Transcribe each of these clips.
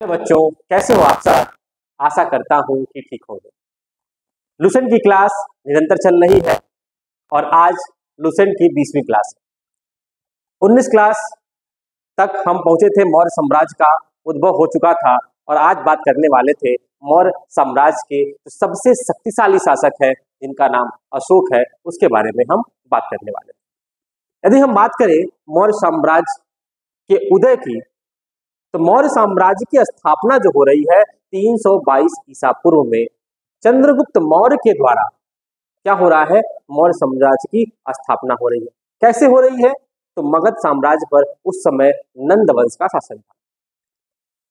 बच्चों, कैसे हो आप सब। आशा करता हूं कि ठीक होंगे। लुसेंट की क्लास निरंतर चल रही है और आज लुसेंट की 20वीं क्लास है। 19 क्लास तक हम पहुंचे थे, मौर्य साम्राज्य का उद्भव हो चुका था और आज बात करने वाले थे मौर्य साम्राज्य के जो सबसे शक्तिशाली शासक है जिनका नाम अशोक है, उसके बारे में हम बात करने वाले थे। यदि हम बात करें मौर्य साम्राज्य के उदय की, तो मौर्य साम्राज्य की स्थापना जो हो रही है 322 ईसा पूर्व में चंद्रगुप्त मौर्य के द्वारा क्या हो रहा है, मौर्य साम्राज्य की स्थापना हो रही है। कैसे हो रही है, तो मगध साम्राज्य पर उस समय नंद वंश का शासन था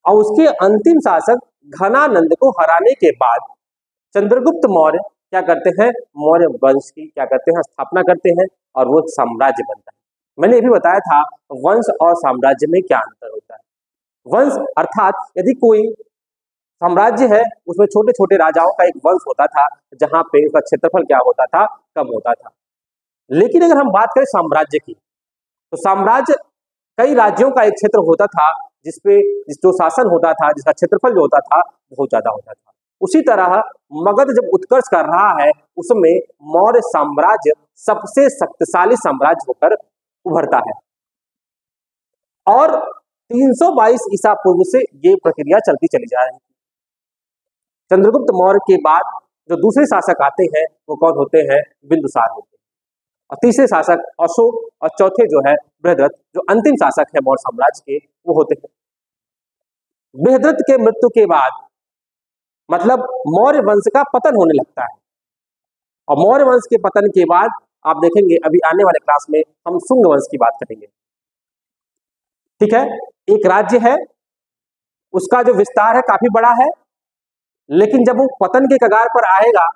और उसके अंतिम शासक घनानंद को हराने के बाद चंद्रगुप्त मौर्य क्या करते हैं, मौर्य वंश की क्या करते हैं, स्थापना करते हैं और वो साम्राज्य बनता है। मैंने ये भी बताया था वंश और साम्राज्य में क्या अंतर होता है। वंश अर्थात यदि कोई साम्राज्य है उसमें छोटे छोटे राजाओं का एक वंश होता था जहां पे उसका क्षेत्रफल क्या होता था, कम होता था। लेकिन अगर हम बात करें साम्राज्य की, तो साम्राज्य कई राज्यों का एक क्षेत्र होता था जिसपे जो शासन होता था, जिसका क्षेत्रफल जो होता था बहुत ज्यादा होता था। उसी तरह मगध जब उत्कर्ष कर रहा है उसमें मौर्य साम्राज्य सबसे शक्तिशाली साम्राज्य होकर उभरता है और 322 ईसा पूर्व से ये प्रक्रिया चलती चली जा रही है। चंद्रगुप्त मौर्य के बाद जो दूसरे शासक आते हैं वो कौन होते हैं, बिंदुसार होते हैं और तीसरे शासक अशोक और चौथे जो है बृहद्रथ, जो अंतिम शासक है मौर्य साम्राज्य के, वो होते हैं। बृहद्रथ के मृत्यु के बाद मतलब मौर्य वंश का पतन होने लगता है और मौर्य वंश के पतन के बाद आप देखेंगे अभी आने वाले क्लास में हम शुंग वंश की बात करेंगे। ठीक है, एक राज्य है, उसका जो विस्तार है काफी बड़ा है, लेकिन जब वो पतन के कगार पर आएगा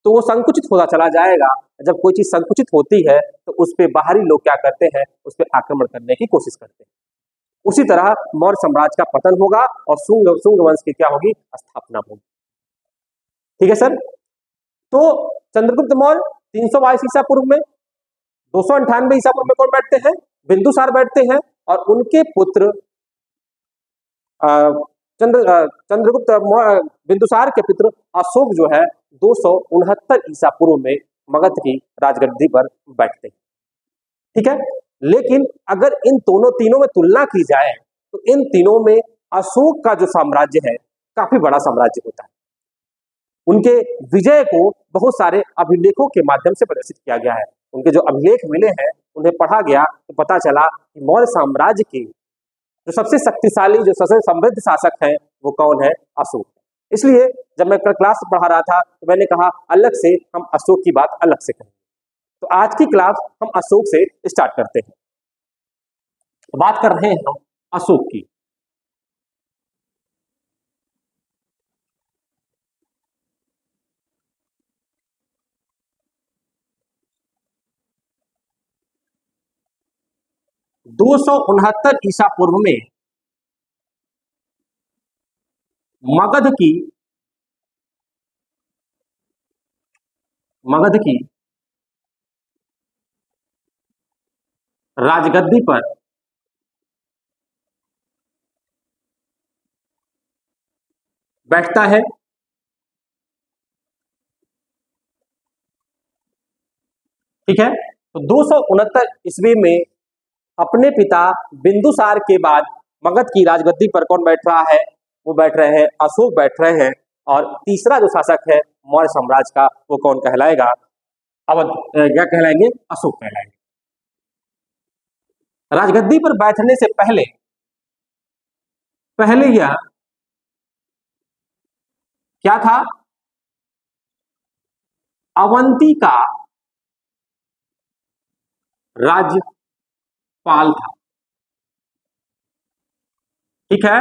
तो वो संकुचित होता चला जाएगा। जब कोई चीज संकुचित होती है तो उस पर बाहरी लोग क्या करते हैं, उस पर आक्रमण करने की कोशिश करते हैं। उसी तरह मौर्य साम्राज्य का पतन होगा और शुंग वंश की क्या होगी, स्थापना होगी। ठीक है सर। तो चंद्रगुप्त मौर्य 322 ईसा पूर्व में, 298 ईसा पूर्व में कौन बैठते हैं, बिंदुसार बैठते हैं और उनके पुत्र चंद्रगुप्त बिंदुसार के पुत्र अशोक जो है 269 ईसा पूर्व में मगध की राजगद्दी पर बैठते हैं। ठीक है, लेकिन अगर इन तीनों में तुलना की जाए तो इन तीनों में अशोक का जो साम्राज्य है काफी बड़ा साम्राज्य होता है। उनके विजय को बहुत सारे अभिलेखों के माध्यम से प्रदर्शित किया गया है। उनके जो अभिलेख मिले हैं उन्हें पढ़ा गया तो पता चला कि मौर्य साम्राज्य के जो सबसे शक्तिशाली, जो सबसे समृद्ध शासक हैं वो कौन है, अशोक। इसलिए जब मैं क्लास पढ़ा रहा था तो मैंने कहा अलग से हम अशोक की बात अलग से करेंगे। तो आज की क्लास हम अशोक से स्टार्ट करते हैं। बात कर रहे हैं हम अशोक की। दो सौ उनहत्तर ईसा पूर्व में मगध की राजगद्दी पर बैठता है। ठीक है, तो 269 ईस्वी में अपने पिता बिंदुसार के बाद मगध की राजगद्दी पर कौन बैठ रहा है, वो बैठ रहे हैं अशोक बैठ रहे हैं और तीसरा जो शासक है मौर्य साम्राज्य का वो कौन कहलाएगा, अवध क्या कहलाएंगे, अशोक कहलाएंगे। राजगद्दी पर बैठने से पहले यह क्या था, अवंती का राज्यपाल था। ठीक है,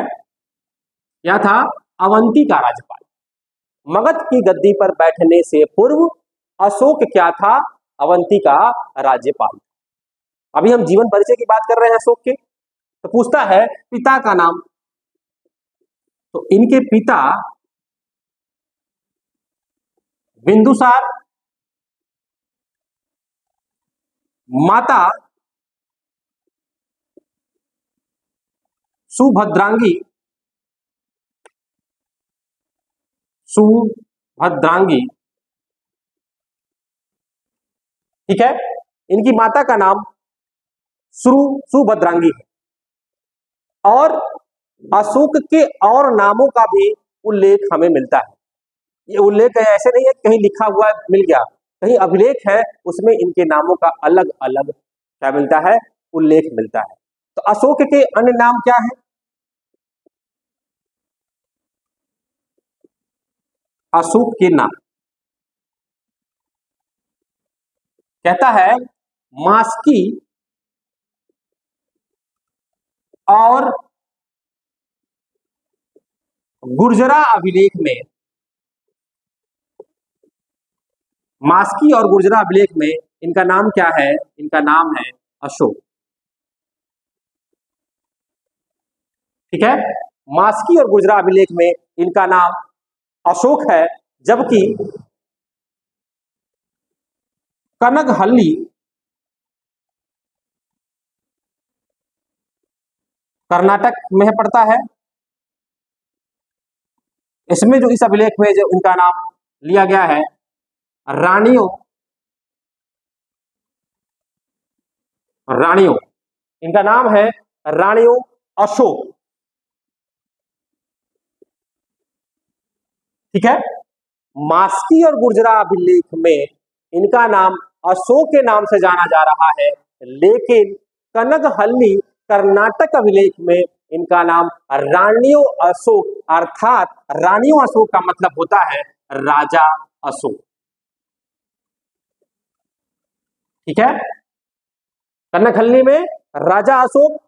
क्या था, अवंती का राज्यपाल। मगध की गद्दी पर बैठने से पूर्व अशोक क्या था, अवंती का राज्यपाल। अभी हम जीवन परिचय की बात कर रहे हैं अशोक के, तो पूछता है पिता का नाम, तो इनके पिता बिंदुसार, माता सुभद्रांगी सुभद्रांगी, ठीक है। इनकी माता का नाम सुभद्रांगी है। और अशोक के और नामों का भी उल्लेख हमें मिलता है। ये उल्लेख है, ऐसे नहीं है कहीं लिखा हुआ मिल गया, कहीं अभिलेख है, उसमें इनके नामों का अलग अलग क्या मिलता है, उल्लेख मिलता है। तो अशोक के अन्य नाम क्या है? अशोक के नाम कहता है मास्की और गुर्जरा अभिलेख में, मास्की और गुर्जरा अभिलेख में इनका नाम क्या है? इनका नाम है अशोक, ठीक है। मास्की और गुर्जरा अभिलेख में इनका नाम अशोक है, जबकि कनकहल्ली कर्नाटक में पड़ता है। इसमें जो इस अभिलेख में जो इनका नाम लिया गया है रानियों, रानियों, इनका नाम है रानियों अशोक, ठीक है। मास्की और गुर्जरा अभिलेख में इनका नाम अशोक के नाम से जाना जा रहा है, लेकिन कनकहल्ली कर्नाटक अभिलेख में इनका नाम रानियों अशोक, अर्थात रानियों अशोक का मतलब होता है राजा अशोक, ठीक है। कनकहल्ली में राजा अशोक,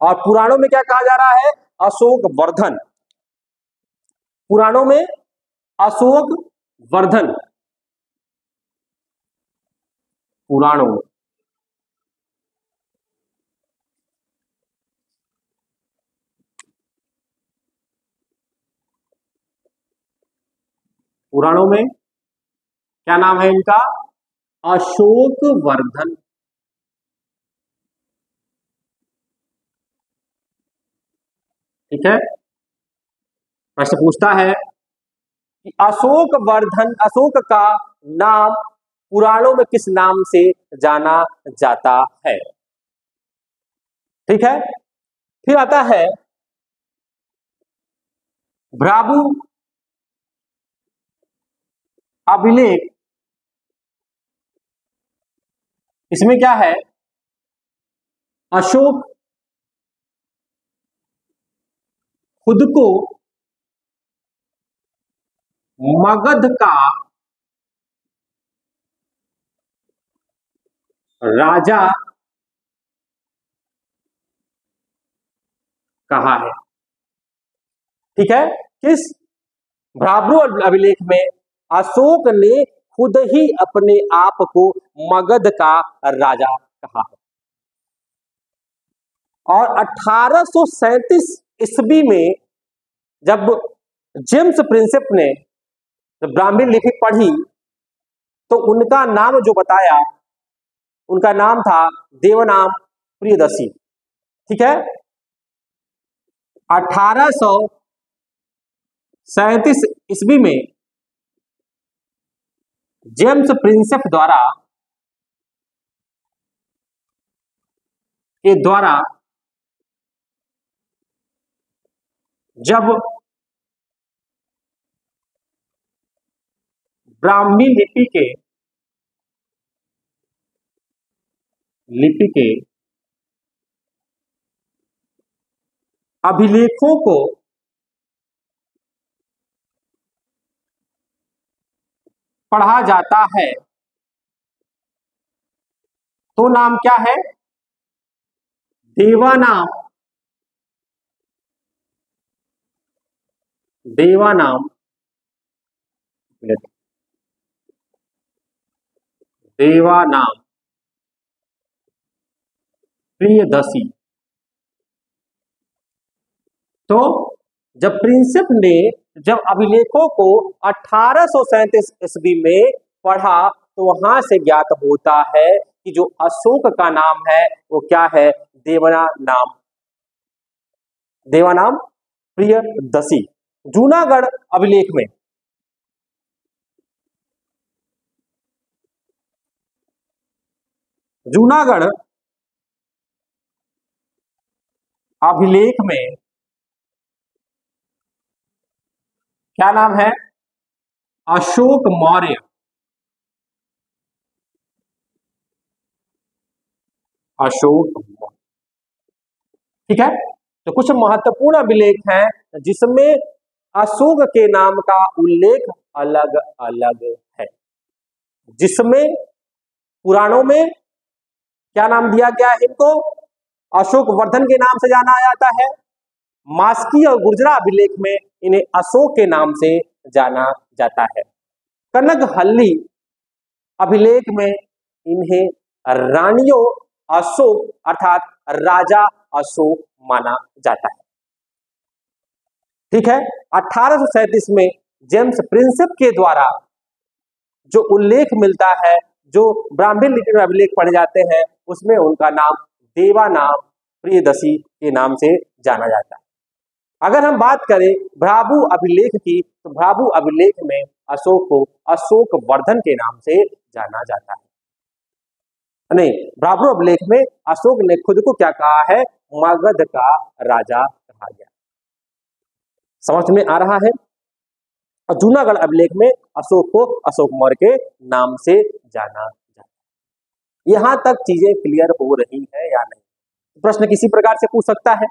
और पुराणों में क्या कहा जा रहा है? अशोक वर्धन, पुराणों में अशोक वर्धन, पुराणों, पुराणों में क्या नाम है इनका? अशोक वर्धन, ठीक है। प्रश्न पूछता है कि अशोक वर्धन, अशोक का नाम पुराणों में किस नाम से जाना जाता है, ठीक है। फिर आता है भ्राबू अभिलेख, इसमें क्या है? अशोक खुद को मगध का राजा कहा है, ठीक है। किस भ्राबरू अभिलेख में अशोक ने खुद ही अपने आप को मगध का राजा कहा है। और 1837 ईस्वी में जब जेम्स प्रिंसेप ने जब ब्राह्मी लिपि पढ़ी तो उनका नाम जो बताया, उनका नाम था देवनाम प्रियदर्शी, ठीक है। 1837 ईस्वी में जेम्स प्रिंसेप द्वारा जब ब्राह्मी लिपि के अभिलेखों को पढ़ा जाता है तो नाम क्या है? देवानाम, देवानाम, देवानाम प्रियदर्शी। तो जब प्रिंसेप ने जब अभिलेखों को 1837 ईस्वी में पढ़ा तो वहां से ज्ञात होता है कि जो अशोक का नाम है वो क्या है? देवानाम, देवानाम प्रियदर्शी, जूनागढ़ अभिलेख में जूनागढ़ अभिलेख में क्या नाम है? अशोक मौर्य। अशोक मौर्य, ठीक है। तो कुछ महत्वपूर्ण अभिलेख हैं जिसमें अशोक के नाम का उल्लेख अलग अलग है, जिसमें पुराणों में क्या नाम दिया गया है इनको? अशोक वर्धन के नाम से जाना जाता है। मास्की और गुर्जरा अभिलेख में इन्हें अशोक के नाम से जाना जाता है। कनकहल्ली अभिलेख में इन्हें रानियों अशोक अर्थात राजा अशोक माना जाता है, ठीक है। 1837 में जेम्स प्रिंसेप के द्वारा जो उल्लेख मिलता है, जो ब्राह्मी लिपि में अभिलेख पढ़े जाते हैं, उसमें उनका नाम देवानाम प्रियदसी के नाम से जाना जाता है। अगर हम बात करें भ्राभु अभिलेख की, तो भ्राभु अभिलेख में अशोक को अशोक वर्धन के नाम से जाना जाता है। नहीं, भ्राभु अभिलेख में अशोक ने खुद को क्या कहा है? मगध का राजा कहा गया। समझ में आ रहा है? और जूनागढ़ अभिलेख में अशोक को अशोक मौर्य के नाम से जाना जाता है। यहां तक चीजें क्लियर हो रही है या नहीं? प्रश्न किसी प्रकार से पूछ सकता है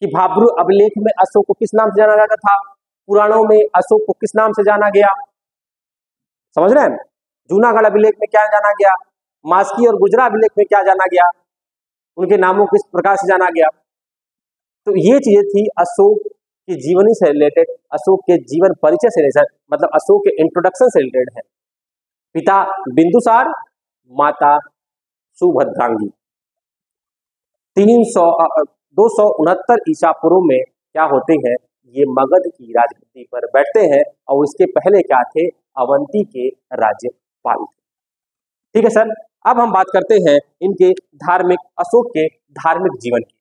कि भ्राभु अभिलेख में अशोक को किस नाम से जाना जाता था, पुराणों में अशोक को किस नाम से जाना गया? समझ रहे हैं? जूनागढ़ अभिलेख में क्या जाना गया, मास्की और गुर्जरा अभिलेख में क्या जाना गया, उनके नामों किस प्रकार से जाना गया। तो ये चीजें थी अशोक की जीवनी से रिलेटेड, अशोक के जीवन परिचय से रिलेटेड, मतलब अशोक के इंट्रोडक्शन से रिलेटेड है। पिता बिंदुसार, माता सुभद्रांगी। 269 ईसा पूर्व में क्या होते हैं, ये मगध की राजगद्दी पर बैठते हैं, और इसके पहले क्या थे, अवंती के राज्यपाल थे। ठीक है सर। अब हम बात करते हैं इनके धार्मिक, अशोक के धार्मिक जीवन की।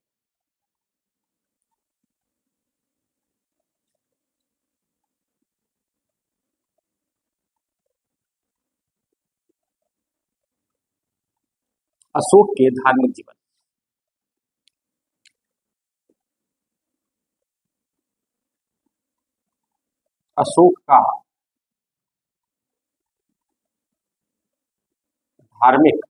अशोक के धार्मिक जीवन, अशोक का धार्मिक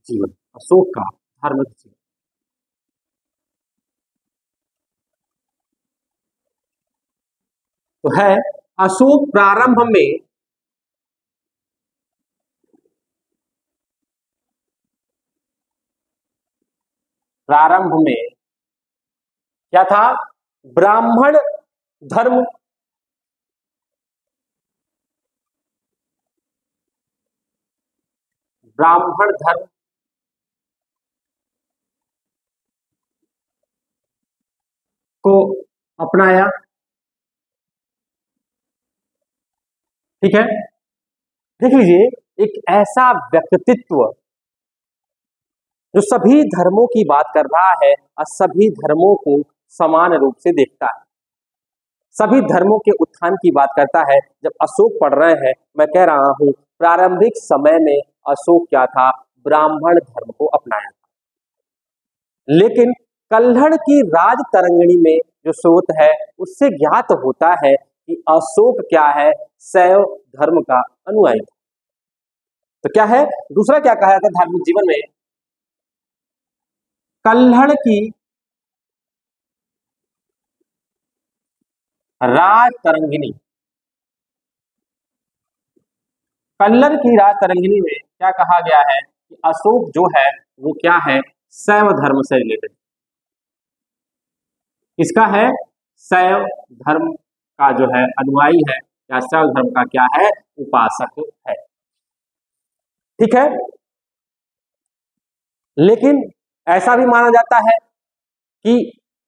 जीवन, अशोक का धार्मिक जीवन। तो है, अशोक प्रारंभ में क्या था, ब्राह्मण धर्म को अपनाया, ठीक है। देख लीजिए, एक ऐसा व्यक्तित्व जो सभी धर्मों की बात कर रहा है और सभी धर्मों को समान रूप से देखता है, सभी धर्मों के उत्थान की बात करता है। जब अशोक पढ़ रहे हैं, मैं कह रहा हूं प्रारंभिक समय में अशोक क्या था, ब्राह्मण धर्म को अपनाया था। लेकिन कल्हड़ की राज तरंगिणी में जो स्रोत है, उससे ज्ञात होता है कि अशोक क्या है, शैव धर्म का अनुयायी था। तो क्या है, दूसरा क्या कहा जाता है धार्मिक जीवन में, कल्हड़ की राज तरंगिणी, कल्लर की राज तरंगिणी में क्या कहा गया है कि अशोक जो है वो क्या है, शैव धर्म से रिलेटेड। इसका है, शैव धर्म का जो है अनुयायी है, या शैव धर्म का क्या है, उपासक है। ठीक है। लेकिन ऐसा भी माना जाता है कि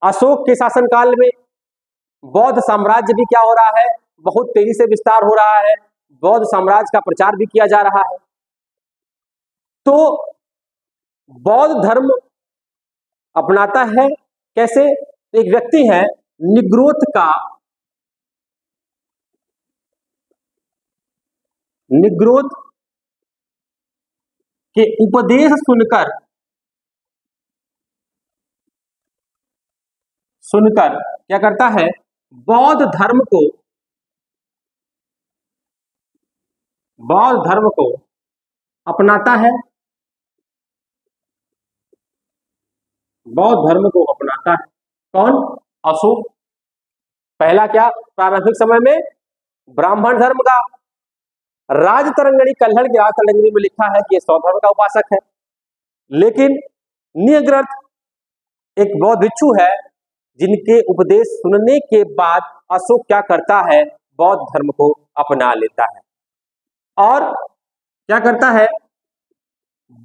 अशोक के शासनकाल में बौद्ध साम्राज्य भी क्या हो रहा है, बहुत तेजी से विस्तार हो रहा है, बौद्ध साम्राज्य का प्रचार भी किया जा रहा है। तो बौद्ध धर्म अपनाता है कैसे, तो एक व्यक्ति है निग्रोध के उपदेश सुनकर क्या करता है, बौद्ध धर्म को अपनाता है, बौद्ध धर्म को अपनाता है। कौन? अशोक। पहला क्या, प्रारंभिक समय में ब्राह्मण धर्म का, राजतरंगिणी कल्हड़ की राजतरंगिणी में लिखा है कि ये सौ धर्म का उपासक है। लेकिन निग्रथ एक बौद्ध भिक्षु है जिनके उपदेश सुनने के बाद अशोक क्या करता है, बौद्ध धर्म को अपना लेता है और क्या करता है,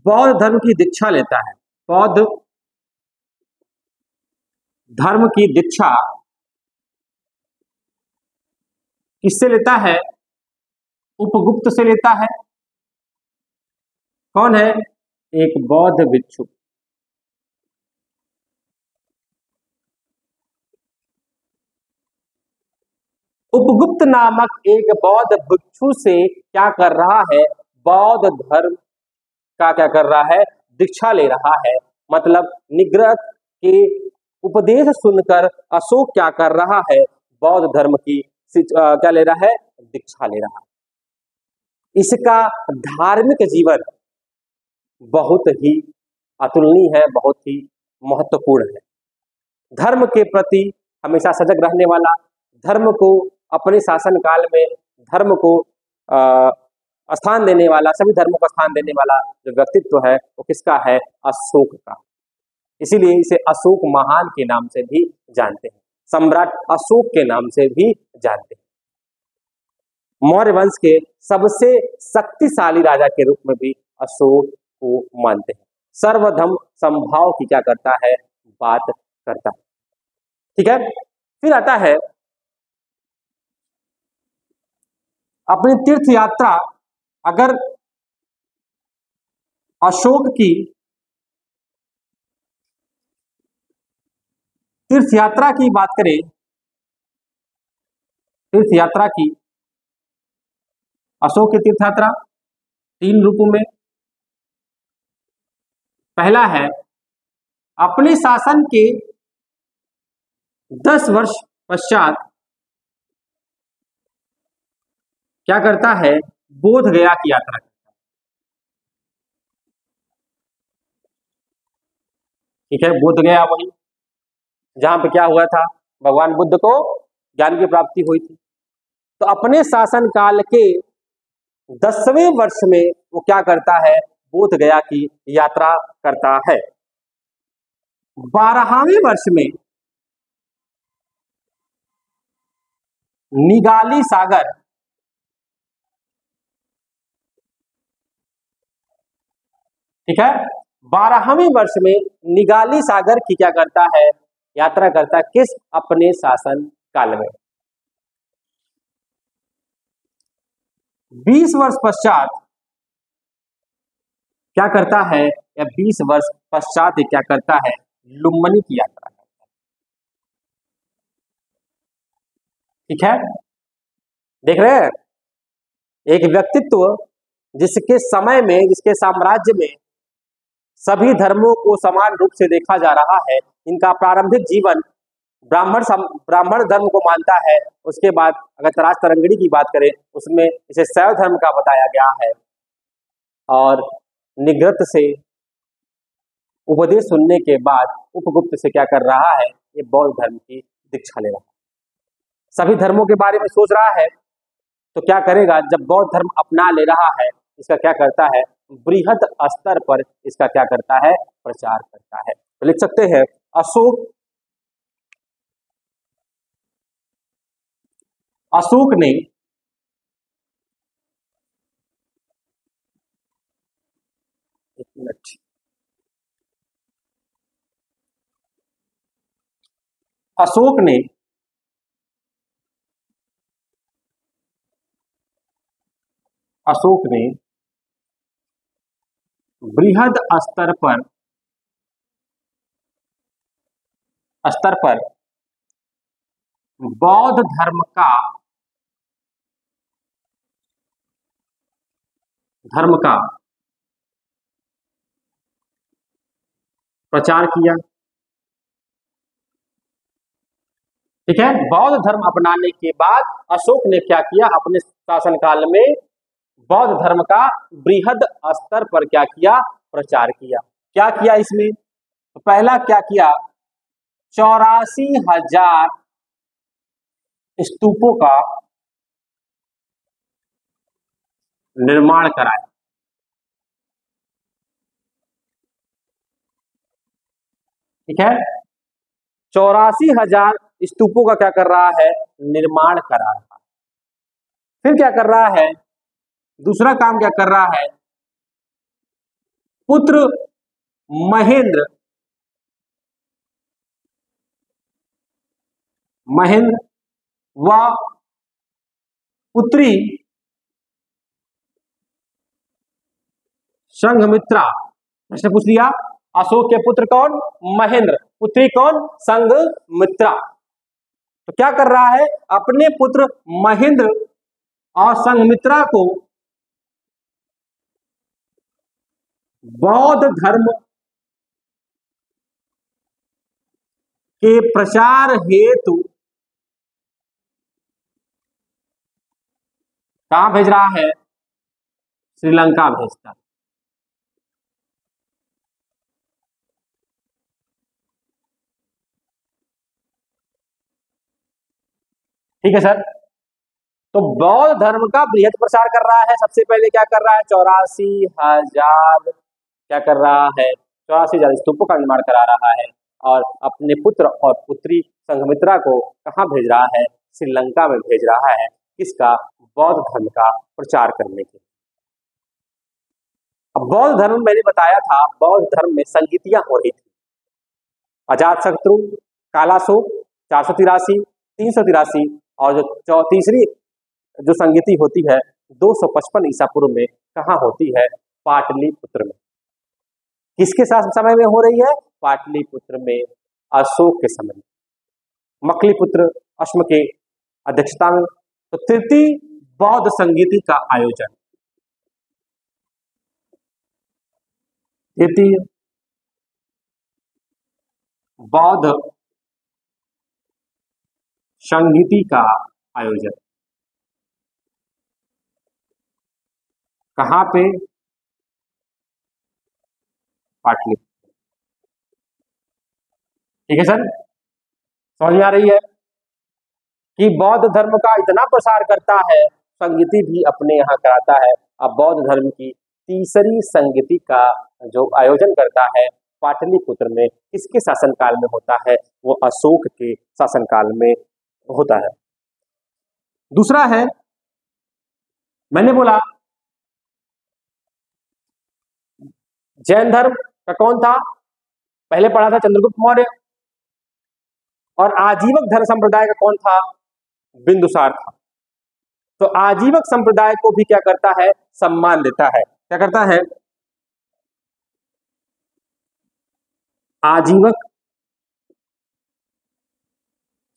बौद्ध धर्म की दीक्षा लेता है। बौद्ध धर्म की दीक्षा किससे लेता है? उपगुप्त से लेता है। कौन है? एक बौद्ध भिक्षु। उपगुप्त नामक एक बौद्ध भिक्षु से क्या कर रहा है, बौद्ध धर्म का क्या कर रहा है, दीक्षा ले रहा है। मतलब निग्रथ के उपदेश सुनकर अशोक क्या कर रहा है, बौद्ध धर्म की क्या ले रहा है, दीक्षा ले रहा है। इसका धार्मिक जीवन बहुत ही अतुलनीय है, बहुत ही महत्वपूर्ण है। धर्म के प्रति हमेशा सजग रहने वाला, धर्म को अपने शासन काल में धर्म को स्थान देने वाला, सभी धर्मों को स्थान देने वाला जो व्यक्तित्व है वो किसका है? अशोक का। इसीलिए इसे अशोक महान के नाम से भी जानते हैं, सम्राट अशोक के नाम से भी जानते हैं। मौर्य वंश के सबसे शक्तिशाली राजा के रूप में भी अशोक को मानते हैं। सर्वधर्म समभाव की क्या करता है, बात करता है। ठीक है, फिर आता है अपनी तीर्थ यात्रा। अगर अशोक की तीर्थ यात्रा की बात करें, तीर्थ यात्रा की, अशोक की तीर्थ यात्रा 3 रूपों में। पहला है अपने शासन के 10 वर्ष पश्चात क्या करता है, बोध गया की यात्रा करता है। ठीक है, बोध गया वही जहां पे क्या हुआ था, भगवान बुद्ध को ज्ञान की प्राप्ति हुई थी। तो अपने शासन काल के 10वें वर्ष में वो क्या करता है, बोध गया की यात्रा करता है। 12वें वर्ष में निगाली सागर, ठीक है, 12वें वर्ष में निगाली सागर की क्या करता है, यात्रा करता है। किस? अपने शासन काल में। 20 वर्ष पश्चात क्या करता है, या 20 वर्ष पश्चात क्या करता है, लुम्बिनी की यात्रा करता है। ठीक है, देख रहे हैं, एक व्यक्तित्व जिसके समय में, जिसके साम्राज्य में सभी धर्मों को समान रूप से देखा जा रहा है, इनका प्रारंभिक जीवन ब्राह्मण धर्म को मानता है। उसके बाद अगर राजतरंगिणी की बात करें उसमें इसे शैव धर्म का बताया गया है, और निग्रथ से उपदेश सुनने के बाद उपगुप्त से क्या कर रहा है, ये बौद्ध धर्म की दीक्षा ले रहा है। सभी धर्मों के बारे में सोच रहा है, तो क्या करेगा, जब बौद्ध धर्म अपना ले रहा है, इसका क्या करता है, बृहद स्तर पर इसका क्या करता है, प्रचार करता है। तो लिख सकते हैं अशोक ने एक मिनट, अशोक ने बृहद स्तर पर स्तर पर बौद्ध धर्म का प्रचार किया। ठीक है, बौद्ध धर्म अपनाने के बाद अशोक ने क्या किया, अपने शासनकाल में बौद्ध धर्म का बृहद स्तर पर क्या किया, प्रचार किया। क्या किया इसमें, तो पहला क्या किया, 84,000 स्तूपों का निर्माण कराया। ठीक है, 84,000 स्तूपों का क्या कर रहा है, निर्माण करा रहा है। फिर क्या कर रहा है, दूसरा काम क्या कर रहा है, पुत्र महेंद्र व पुत्री संघमित्रा, प्रश्न पूछ लिया, अशोक के पुत्र कौन, महेंद्र, पुत्री कौन, संघमित्रा। तो क्या कर रहा है, अपने पुत्र महेंद्र और संघमित्रा को बौद्ध धर्म के प्रचार हेतु कहां भेज रहा है, श्रीलंका भेजता है। ठीक है सर, तो बौद्ध धर्म का बृहद प्रचार कर रहा है। सबसे पहले क्या कर रहा है, 84,000 क्या कर रहा है, 84,000 स्तूपों का निर्माण करा रहा है और अपने पुत्र और पुत्री संघमित्रा को कहां भेज रहा है, श्रीलंका में भेज रहा है। किसका, बौद्ध धर्म का प्रचार करने के। अब बौद्ध धर्म मैंने बताया था, बौद्ध धर्म में संगीतियां हो रही थी। अजातशत्रु, कालाशोक 483, 383 और जो तीसरी जो संगीति होती है 255 ईसा पूर्व में कहाँ होती है, पाटलिपुत्र में। किसके समय में हो रही है, पाटलिपुत्र में, अशोक के समय में, मकलीपुत्र अश्म के अध्यक्षता में। तो तृतीय बौद्ध संगीति का आयोजन, तृतीय बौद्ध संगीति का आयोजन कहां पे, पाटलिपुत्र। ठीक है सर, समझ में आ रही है कि बौद्ध धर्म का इतना प्रसार करता है, संगीति भी अपने यहाँ कराता है। अब बौद्ध धर्म की तीसरी संगीति का जो आयोजन करता है पाटलिपुत्र में, किसके शासनकाल में होता है, वो अशोक के शासनकाल में होता है। दूसरा है, मैंने बोला जैन धर्म का कौन था, पहले पढ़ा था चंद्रगुप्त मौर्य, और आजीवक धर्म संप्रदाय का कौन था, बिंदुसार था। तो आजीवक संप्रदाय को भी क्या करता है, सम्मान देता है। क्या करता है, आजीवक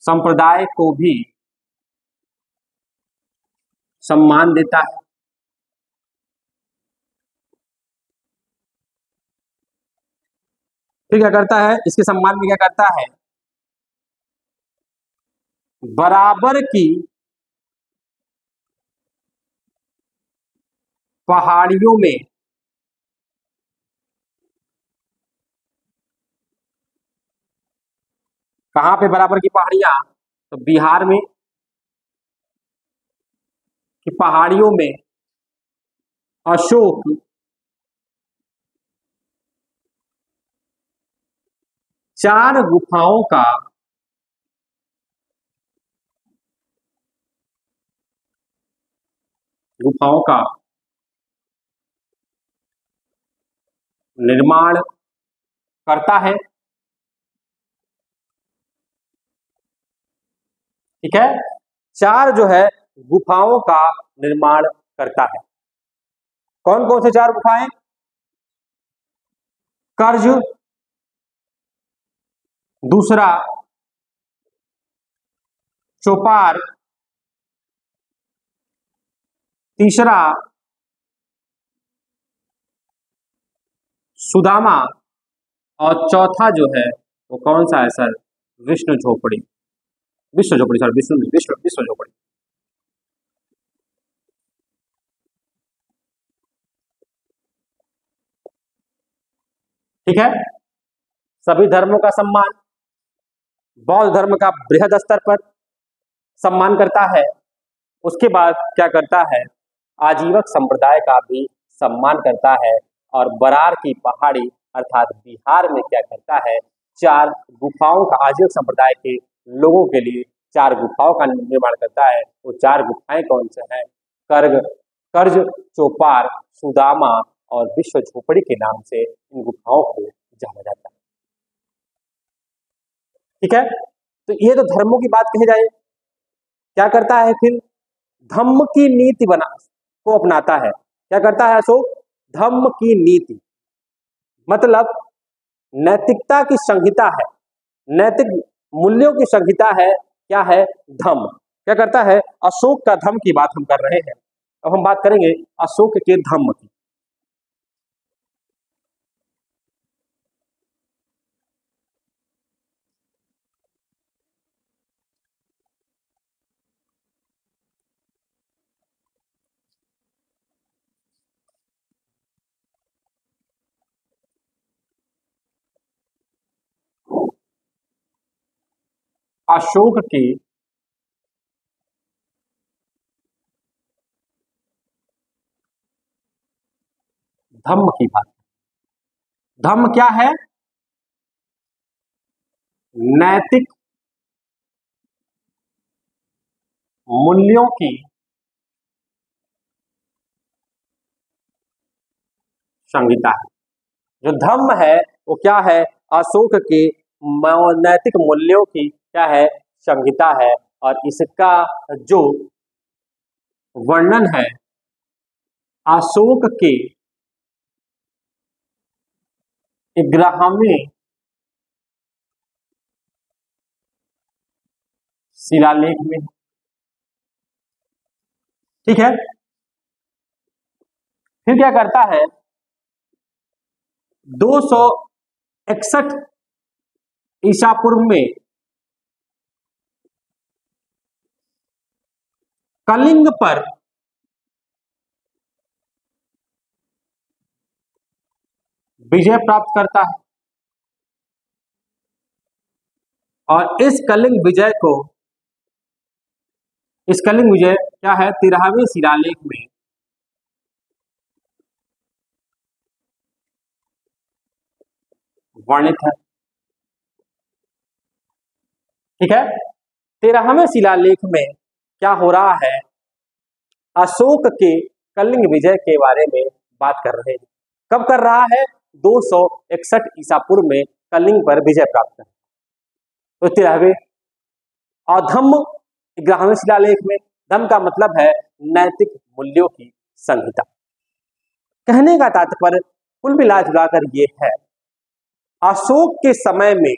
संप्रदाय को भी सम्मान देता है। फिर क्या करता है, इसके सम्मान में क्या करता है, बराबर की पहाड़ियों में कहां पे बराबर की पहाड़ियां, तो बिहार में की पहाड़ियों में अशोक चार गुफाओं का निर्माण करता है। ठीक है, चार जो है गुफाओं का निर्माण करता है। कौन कौन से चार गुफाएं, कर्ज, दूसरा चोपार, तीसरा सुदामा, और चौथा जो है वो कौन सा है सर? विष्णु झोपड़ी, विश्व झोपड़ी, सर विष्णु नहीं, विश्व विश्व झोपड़ी। ठीक है, सभी धर्मों का सम्मान, बौद्ध धर्म का बृहद स्तर पर सम्मान करता है, उसके बाद क्या करता है? आजीवक संप्रदाय का भी सम्मान करता है, और बरार की पहाड़ी अर्थात बिहार में क्या करता है? 4 गुफाओं का, आजीवक संप्रदाय के लोगों के लिए 4 गुफाओं का निर्माण करता है। वो 4 गुफाएं कौन से हैं? कर्ज, चोपार, सुदामा और विश्व झोपड़ी के नाम से इन गुफाओं को जाना जाता है। ठीक है, तो ये तो धर्मों की बात कही जाए। क्या करता है फिर? धम्म की नीति को अपनाता है। क्या करता है अशोक? धम्म की नीति मतलब नैतिकता की संहिता है, नैतिक मूल्यों की संहिता है। क्या है? धम्म। क्या करता है? अशोक का धम्म की बात हम कर रहे हैं। अब हम बात करेंगे अशोक के धम्म की। अशोक के धम्म की बात। धम्म क्या है? नैतिक मूल्यों की संहिता है। जो धम्म है वो क्या है? अशोक के नैतिक मूल्यों की क्या है? संहिता है। और इसका जो वर्णन है अशोक के 11वें शिलालेख में। ठीक है, फिर क्या करता है? 261 ईसा पूर्व में कलिंग पर विजय प्राप्त करता है, और इस कलिंग विजय क्या है? 13वें शिलालेख में वर्णित है। ठीक है, 13वें शिलालेख में क्या हो रहा है? अशोक के कलिंग विजय के बारे में बात कर रहे हैं। कब कर रहा है? 261 ईसा पूर्व में कलिंग पर विजय प्राप्त है। तो 13वें, और धम्म 11वें शिलालेख में। धम्म का मतलब है नैतिक मूल्यों की संहिता। कहने का तात्पर्य कुल मिला जुलाकर ये है, अशोक के समय में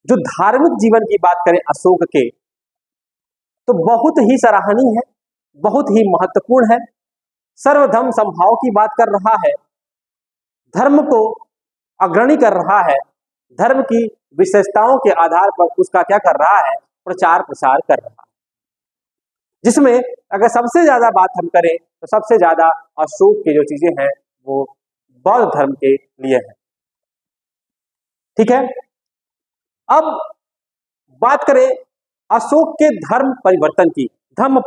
जो धार्मिक जीवन की बात करें अशोक के, तो बहुत ही सराहनीय है, बहुत ही महत्वपूर्ण है। सर्वधर्म समभाव की बात कर रहा है, धर्म को अग्रणी कर रहा है, धर्म की विशेषताओं के आधार पर उसका क्या कर रहा है? प्रचार प्रसार कर रहा है। जिसमें अगर सबसे ज्यादा बात हम करें तो सबसे ज्यादा अशोक की जो चीजें हैं वो बौद्ध धर्म के लिए है। ठीक है, अब बात करें अशोक के धर्म परिवर्तन की। धर्म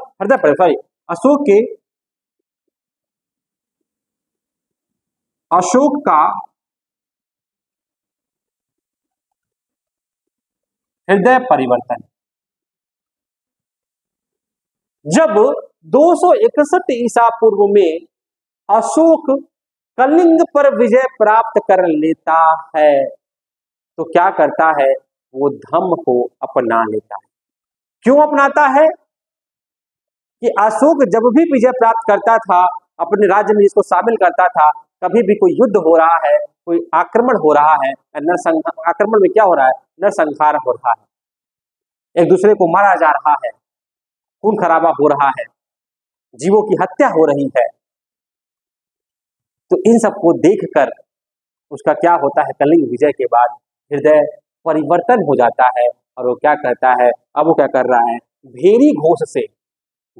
अशोक का हृदय परिवर्तन। जब 261 ईसा पूर्व में अशोक कलिंग पर विजय प्राप्त कर लेता है तो क्या करता है? वो धम्म को अपना लेता है। क्यों अपनाता है? कि अशोक जब भी विजय प्राप्त करता था, अपने राज्य में इसको शामिल करता था, कभी भी कोई युद्ध हो रहा है, कोई आक्रमण हो रहा है, आक्रमण में क्या हो रहा है? नरसंहार हो रहा है, एक दूसरे को मारा जा रहा है, खून खराबा हो रहा है, जीवों की हत्या हो रही है। तो इन सबको देखकर उसका क्या होता है, कलिंग विजय के बाद हृदय परिवर्तन हो जाता है और वो क्या करता है, अब वो क्या कर रहा है, भेरी घोष से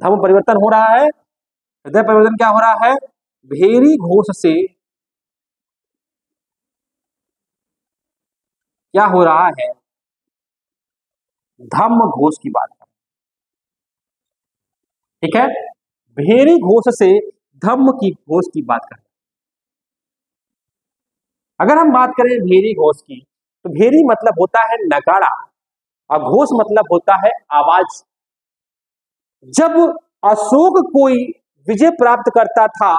धर्म परिवर्तन हो रहा है, हृदय परिवर्तन क्या हो रहा है, भेरी घोष से क्या हो रहा है, धम्म घोष की बात कर, ठीक है, भेरी घोष से धम्म की घोष की बात कर। अगर हम बात करें भेरी घोष की, तो भेरी मतलब होता है नगाड़ा और घोष मतलब होता है आवाज। जब अशोक कोई विजय प्राप्त करता था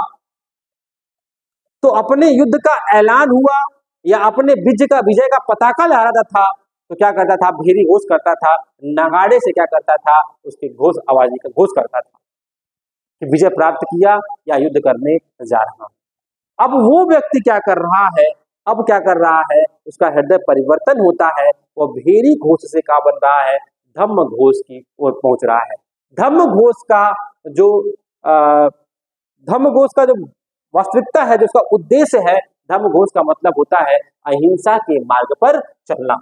तो अपने युद्ध का ऐलान हुआ या अपने विजय का पताका लहराता था तो क्या करता था, भेरी घोष करता था, नगाड़े से क्या करता था, उसकी घोष आवाज का घोष करता था कि विजय प्राप्त किया या युद्ध करने जा रहा। अब वो व्यक्ति क्या कर रहा है, अब क्या कर रहा है, उसका हृदय परिवर्तन होता है, वो भेरी घोष से क्या बन रहा है, धम्म घोष की ओर पहुंच रहा है। धम्म घोष का जो धम्म घोष का जो वास्तविकता है, जो उसका उद्देश्य है, धम्म घोष का मतलब होता है अहिंसा के मार्ग पर चलना।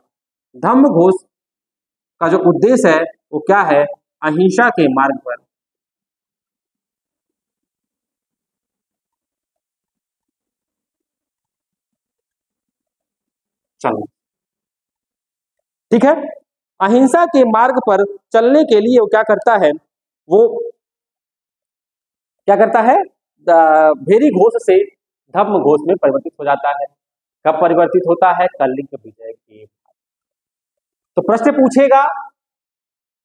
धम्म घोष का जो उद्देश्य है वो क्या है, अहिंसा के मार्ग पर चलना, ठीक है। अहिंसा के मार्ग पर चलने के लिए वो क्या करता है, वो क्या करता है, भेरी घोष से धम्म घोष में परिवर्तित हो जाता है। कब परिवर्तित होता है, कलिंग विजय के। तो प्रश्न पूछेगा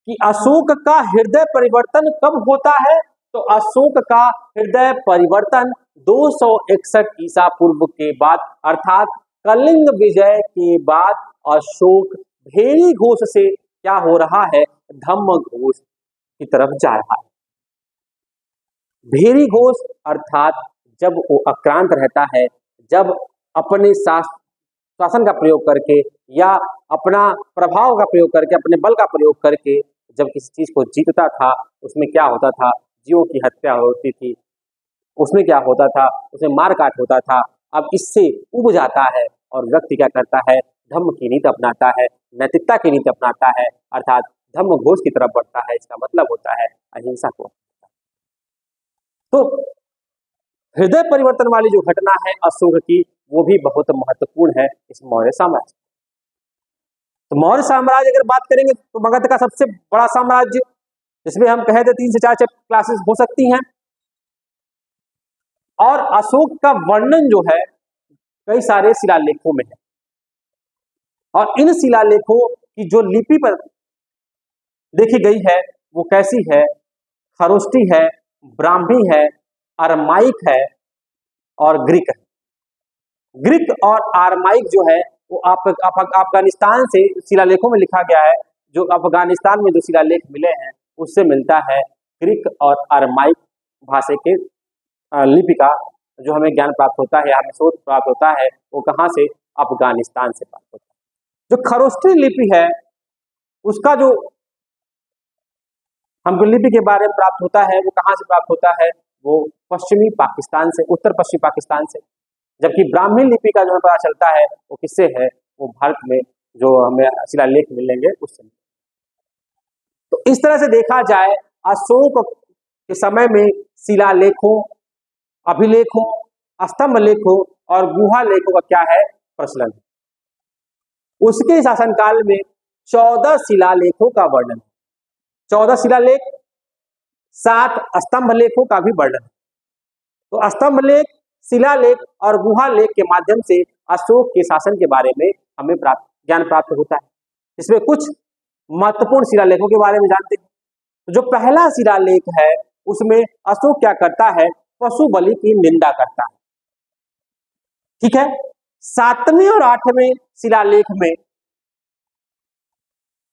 कि अशोक का हृदय परिवर्तन कब होता है, तो अशोक का हृदय परिवर्तन 261 ईसा पूर्व के बाद, अर्थात कलिंग विजय के बाद अशोक भेरी घोष से क्या हो रहा है, धम्म घोष की तरफ जा रहा है। भेरी घोष अर्थात जब वो आक्रांत रहता है, जब अपने शासन का प्रयोग करके या अपना प्रभाव का प्रयोग करके, अपने बल का प्रयोग करके जब किसी चीज को जीतता था, उसमें क्या होता था, जीवों की हत्या होती थी, उसमें क्या होता था, उसमें मार काट होता था। अब इससे उब जाता है और व्यक्ति क्या करता है, धम्म की नीति अपनाता है, नैतिकता की नीति अपनाता है, अर्थात धम्म घोष की तरफ बढ़ता है। इसका मतलब होता है अहिंसा को। तो हृदय परिवर्तन वाली जो घटना है अशोक की, वो भी बहुत महत्वपूर्ण है इस मौर्य साम्राज्य। तो मौर्य साम्राज्य अगर बात करेंगे तो मगध का सबसे बड़ा साम्राज्य, जिसमें हम कहे थे 3 से 4 क्लासेस हो सकती हैं। और अशोक का वर्णन जो है कई सारे शिलालेखों में है, और इन शिलालेखों की जो लिपि पर देखी गई है वो कैसी है, खरोष्टी है, ब्राह्मी है, अरमाइक है और ग्रीक है। ग्रीक और आरमाइक जो है वो अफगानिस्तान से शिलालेखों में लिखा गया है। जो अफगानिस्तान में जो शिलालेख मिले हैं उससे मिलता है ग्रीक और आरमाइक भाषा के लिपि का जो हमें ज्ञान प्राप्त होता है, हमें शोध प्राप्त होता है, वो कहाँ से, अफगानिस्तान से प्राप्त होता है। जो खरोष्टी लिपि है उसका जो हमको लिपि के बारे में प्राप्त होता है वो कहाँ से प्राप्त होता है, वो पश्चिमी पाकिस्तान से, उत्तर पश्चिमी पाकिस्तान से। जबकि ब्राह्मी लिपि का जो हमें पता चलता है वो किससे है, वो भारत में जो हमें शिलालेख मिलेंगे उससे। तो इस तरह से देखा जाए अशोक के समय में शिलालेखों, अभिलेखों, स्तंभ लेखों और गुहा लेखों का क्या है, प्रचलन। उसके शासनकाल में 14 शिलालेखों का वर्णन, 14 शिलालेख, 7 स्तंभ लेखों का भी वर्णन। तो स्तंभ लेख, शिलालेख और गुहा लेख के माध्यम से अशोक के शासन के बारे में हमें ज्ञान प्राप्त होता है। इसमें कुछ महत्वपूर्ण शिलालेखों के बारे में जानते हैं। तो जो पहला शिलालेख है उसमें अशोक क्या करता है, पशु बलि की निंदा करता है, ठीक है। 7वें और 8वें शिलालेख में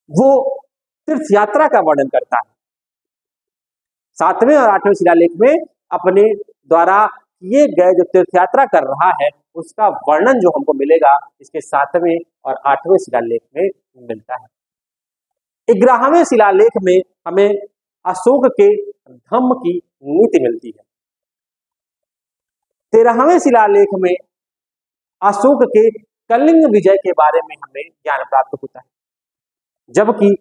वो तीर्थ यात्रा का वर्णन करता है। 7वें और 8वें शिलालेख में अपने द्वारा किए गए जो तीर्थ यात्रा कर रहा है उसका वर्णन जो हमको मिलेगा इसके 7वें और 8वें शिलालेख में मिलता है। 11वें शिलालेख में हमें अशोक के धम्म की नीति मिलती है। 13वें शिलालेख में अशोक के कलिंग विजय के बारे में हमें ज्ञान प्राप्त होता है, जबकि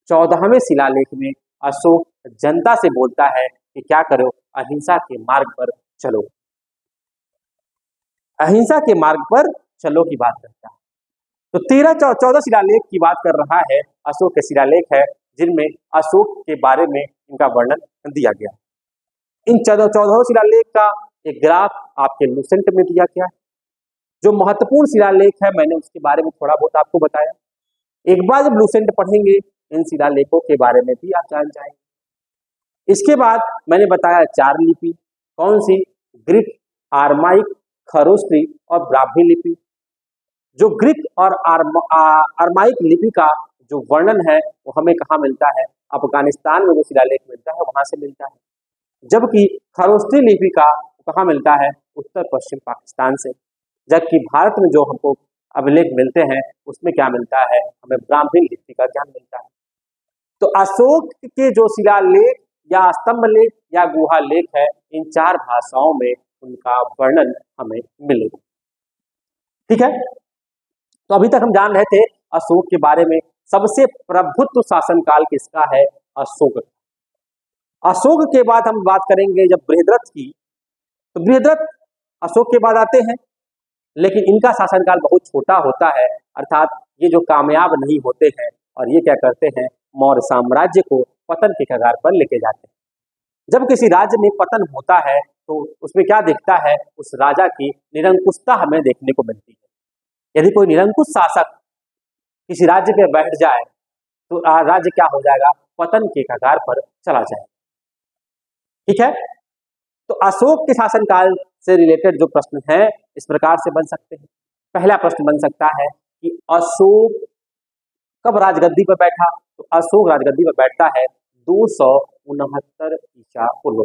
14वें शिलालेख में अशोक जनता से बोलता है कि क्या करो, अहिंसा के मार्ग पर चलो, अहिंसा के मार्ग पर चलो की बात करता है। तो 13-14 शिलालेख की बात कर रहा है, अशोक के शिलालेख है जिनमें अशोक के बारे में इनका वर्णन दिया गया। इन 14 शिलालेख का एक ग्राफ आपके लुसेंट में दिया गया है। जो महत्वपूर्ण शिलालेख है मैंने उसके बारे में थोड़ा बहुत आपको बताया। एक बार जब लुसेंट पढ़ेंगे इन शिलालेखों के बारे में भी आप जान जाएंगे। इसके बाद मैंने बताया 4 लिपि, कौन सी? ग्रीक, आर्माइक, खरोष्टी और ब्राह्मी लिपि। जो ग्रीक और आर्माइक लिपि का जो वर्णन है वो हमें कहाँ मिलता है? अफगानिस्तान में जो शिलालेख मिलता है वहां से मिलता है, जबकि खरोष्टी लिपि का कहाँ मिलता है? उत्तर पश्चिम पाकिस्तान से। जबकि भारत में जो हमको अभिलेख मिलते हैं उसमें क्या मिलता है? हमें ब्राह्मी लिपि का ज्ञान मिलता है। तो अशोक के जो शिलालेख या स्तंभ लेख या गुहा लेख है, इन 4 भाषाओं में उनका वर्णन हमें मिलेगा। ठीक है, तो अभी तक हम जान रहे थे अशोक के बारे में। सबसे प्रभुत्व शासनकाल किसका है? अशोक। अशोक के बाद हम बात करेंगे जब बृहद्रथ की, तो बृहद्रथ अशोक के बाद आते हैं, लेकिन इनका शासनकाल बहुत छोटा होता है, अर्थात ये जो कामयाब नहीं होते हैं और ये क्या करते हैं? मौर्य साम्राज्य को पतन के कगार पर लेके जाते हैं। जब किसी राज्य में पतन होता है तो उसमें क्या दिखता है? उस राजा की निरंकुशता हमें देखने को मिलती है। यदि कोई निरंकुश शासक किसी राज्य पे बैठ जाए तो राज्य क्या हो जाएगा? पतन के कगार पर चला जाएगा। ठीक है, तो अशोक के शासनकाल से रिलेटेड जो प्रश्न है इस प्रकार से बन सकते हैं। पहला प्रश्न बन सकता है कि अशोक कब राजगद्दी पर बैठा? तो अशोक राजगद्दी पर बैठता है 269 ईसा पूर्व।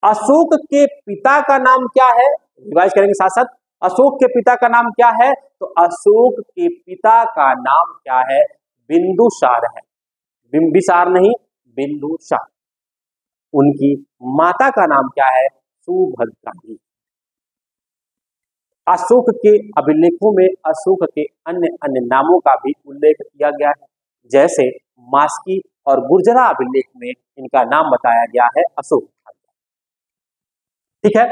अशोक के पिता का नाम क्या है? रिवाइज करेंगे साथ साथ। अशोक के पिता का नाम क्या है? तो अशोक के पिता का नाम क्या है? बिंदुसार है। बिंबिसार नहीं, बिंदुसार। उनकी माता का नाम क्या है? सुभद्रा। अशोक के अभिलेखों में अशोक के अन्य अन्य नामों का भी उल्लेख किया गया है, जैसे मास्की और गुर्जरा अभिलेख में इनका नाम बताया गया है अशोक। ठीक है,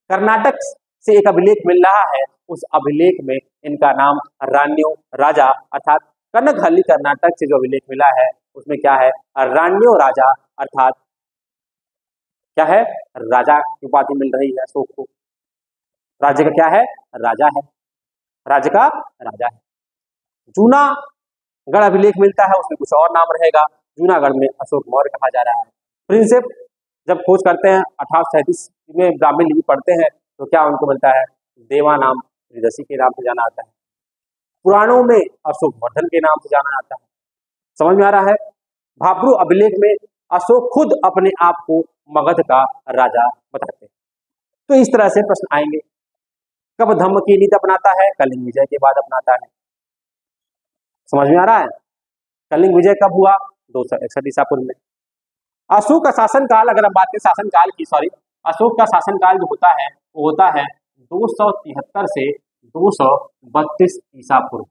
कर्नाटक से एक अभिलेख मिल रहा है, उस अभिलेख में इनका नाम रान्यो राजा अर्थात कनकहल्ली कर्नाटक से जो अभिलेख मिला है उसमें क्या है? रान्यो राजा अर्थात क्या है? राजा की उपाधि मिल रही है अशोक को। राज्य का क्या है? राजा है, राज्य का राजा है। जूनागढ़ अभिलेख मिलता है, उसमें कुछ और नाम रहेगा। जूनागढ़ में अशोक मौर्य कहा जा रहा है। प्रिंसेप जब खोज करते हैं 1837 में ब्राह्मी लिपि पढ़ते हैं तो क्या उनको मिलता है? देवा नाम त्रिदशी के नाम से जाना आता है। पुराणों में अशोक वर्धन के नाम से जाना जाता है। समझ में आ रहा है? भाब्रू अभिलेख में अशोक खुद अपने आप को मगध का राजा बताते हैं। तो इस तरह से प्रश्न आएंगे। कब धम्म की नीति अपनाता है? कलिंग विजय के बाद अपनाता है। समझ में आ रहा है? कलिंग विजय कब हुआ? 261 ईसा पूर्व में। अशोक का शासनकाल, अगर हम बात करें शासनकाल की, अशोक का शासनकाल जो होता है वो होता है 273 से 232 ईसा पूर्व।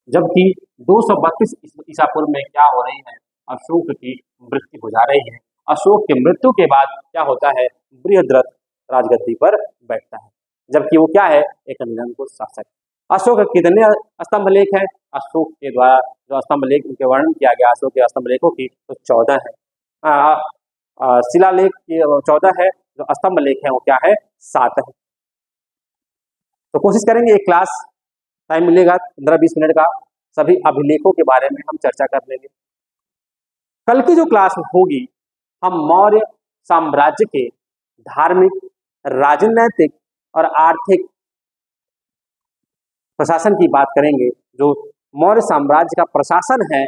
जबकि 232 ईसा पूर्व में क्या हो रही है? अशोक की मृत्यु हो जा रही है। अशोक की मृत्यु के बाद क्या होता है? बृहद्रथ राजगद्दी पर बैठता है, जबकि वो क्या है? एक निरंकुश शासक। अशोक के कितने स्तंभ लेख है? अशोक के द्वारा जो स्तंभ लेख उनके वर्णन किया गया अशोक के स्तंभ लेखों की तो 14 है। शिलालेख की 14 है, जो स्तंभ लेख है वो क्या है? 7 है। तो कोशिश करेंगे एक क्लास टाइम मिलेगा 15-20 मिनट का, सभी अभिलेखों के बारे में हम चर्चा कर लेंगे। कल की जो क्लास होगी हम मौर्य साम्राज्य के धार्मिक, राजनैतिक और आर्थिक प्रशासन की बात करेंगे। जो मौर्य साम्राज्य का प्रशासन है,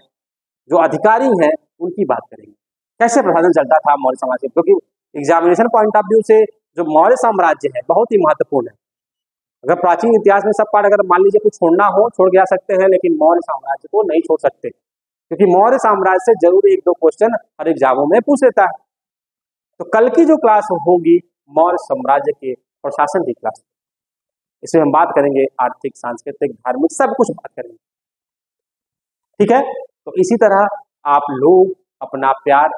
जो अधिकारी हैं, उनकी बात करेंगे। कैसे प्रशासन चलता था मौर्य साम्राज्य, क्योंकि एग्जामिनेशन पॉइंट ऑफ व्यू से जो मौर्य साम्राज्य है बहुत ही महत्वपूर्ण है। अगर प्राचीन इतिहास में सब पार्ट अगर मान लीजिए कुछ छोड़ना हो छोड़ जा सकते हैं, लेकिन मौर्य साम्राज्य को नहीं छोड़ सकते, क्योंकि मौर्य साम्राज्य से जरूर एक दो क्वेश्चन हर एग्जामों में पूछ लेता है। तो कल की जो क्लास होगी मौर्य साम्राज्य के प्रशासन की क्लास, इसमें हम बात करेंगे आर्थिक, सांस्कृतिक, धार्मिक, सब कुछ बात करेंगे। ठीक है, तो इसी तरह आप लोग अपना प्यार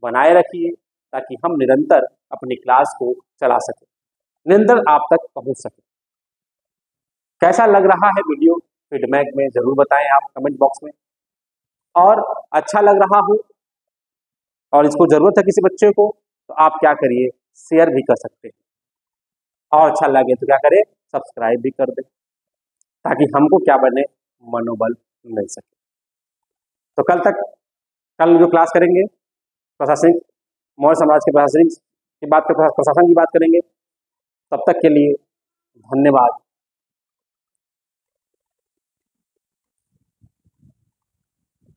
बनाए रखिए ताकि हम निरंतर अपनी क्लास को चला सकें, निरंतर आप तक पहुंच सकें। कैसा लग रहा है वीडियो, फीडबैक में जरूर बताएं आप कमेंट बॉक्स में। और अच्छा लग रहा हो और इसको जरूरत है किसी बच्चे को, तो आप क्या करिए, शेयर भी कर सकते हैं। और अच्छा लगे तो क्या करें, सब्सक्राइब भी कर दें, ताकि हमको क्या बने, मनोबल मिल सके। तो कल जो क्लास करेंगे प्रशासनिक, मौर्य साम्राज्य के प्रशासनिक की बात, प्रशासन की बात करेंगे। तब तक के लिए धन्यवाद।